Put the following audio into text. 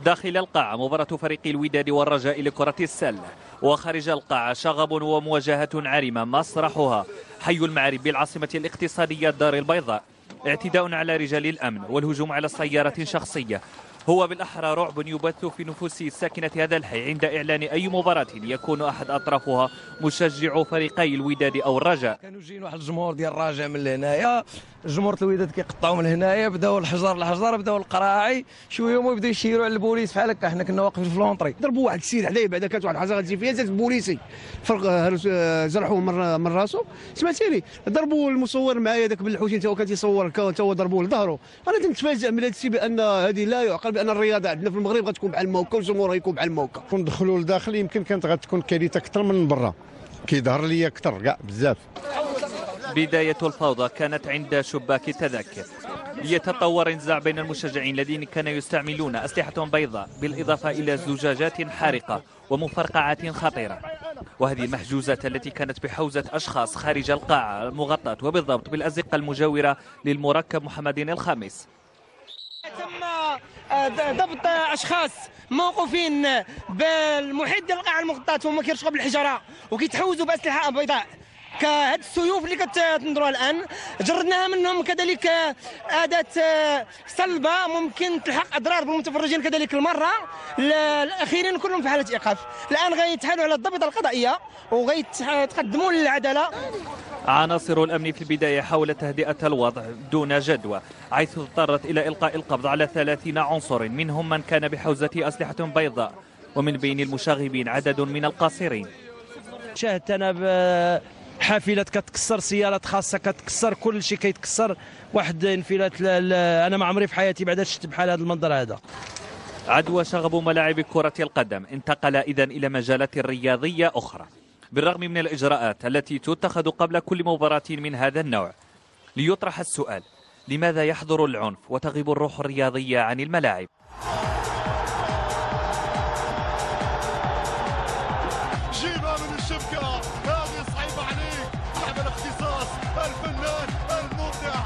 داخل القاعة مباراة فريق الوداد والرجاء لكرة السلة، وخارج القاعة شغب ومواجهة عارمة مسرحها حي المعارف بالعاصمة الاقتصادية الدار البيضاء. اعتداء على رجال الأمن والهجوم على سيارة شخصية هو بالأحرى رعب يبث في نفوس ساكنة هذا الحي عند إعلان أي مباراة يكون أحد أطرافها مشجع فريقي الوداد أو الرجاء. كانوا جايين واحد الجمهور ديال الرجاء من هنايا، جمهور الوداد كيقطعوا من هنايا، بداو الحجر بداو القراعي، شويه هما بداو يشيروا على البوليس بحال هكا. حنا كنا واقفين في لونطري، ضربوا واحد السيد حدايا، بعدا كانت واحد الحاجه غتجي فيها، زاد البوليسي فرق جرحوه من راسو، سمعتيني، ضربوا المصور معايا داك بالحوتي، تا هو كان تيصور، تا هو ضربوه لظهره. انا تنتفاجئ من هذا الشيء بان هذه لا يعقل بان الرياضه عندنا في المغرب غتكون بحال الموكا والجمهور غيكون بحال الموكا. ندخلوا لداخل يمكن كانت غتكون كارثه اكثر من برا، كيظهر لي اكثر كاع بزاف. بداية الفوضى كانت عند شباك التذاكر، ليتطور النزاع بين المشجعين الذين كانوا يستعملون أسلحة بيضاء بالإضافة إلى زجاجات حارقة ومفرقعات خطيرة. وهذه المحجوزات التي كانت بحوزة أشخاص خارج القاعة المغطاة وبالضبط بالأزقة المجاورة للمركب محمد الخامس. تم ضبط اشخاص موقوفين بالمحيط ديال القاعه المغطاه وهما كيرشقوا بالحجره وكيتحوزوا باسلحه بيضاء كهاد السيوف اللي كتنظروها الان. جردناها منهم كذلك اداه صلبه ممكن تلحق اضرار بالمتفرجين كذلك المره. الاخيرين كلهم في حاله ايقاف، الان غيتحالوا على الضبط القضائيه وغيتقدموا للعداله. عناصر الأمن في البداية حاولت تهدئة الوضع دون جدوى، حيث اضطرت إلى إلقاء القبض على 30 عنصر، منهم من كان بحوزة أسلحة بيضاء، ومن بين المشاغبين عدد من القاصرين. شاهدت أنا حافلات كتكسر، سيارات خاصة كتكسر، كل شيء كيتكسر، واحد انفلات أنا ما عمري في حياتي بعدا شفت بحال هذا المنظر هذا. عدوى شغب ملاعب كرة القدم انتقل إذن إلى مجالات رياضية أخرى، بالرغم من الإجراءات التي تتخذ قبل كل مباراة من هذا النوع. ليطرح السؤال: لماذا يحضر العنف وتغيب الروح الرياضية عن الملاعب؟ جيبها من الشبكة، هذه صعيبة عليك، لعب الاختصاص، الفنان المبدع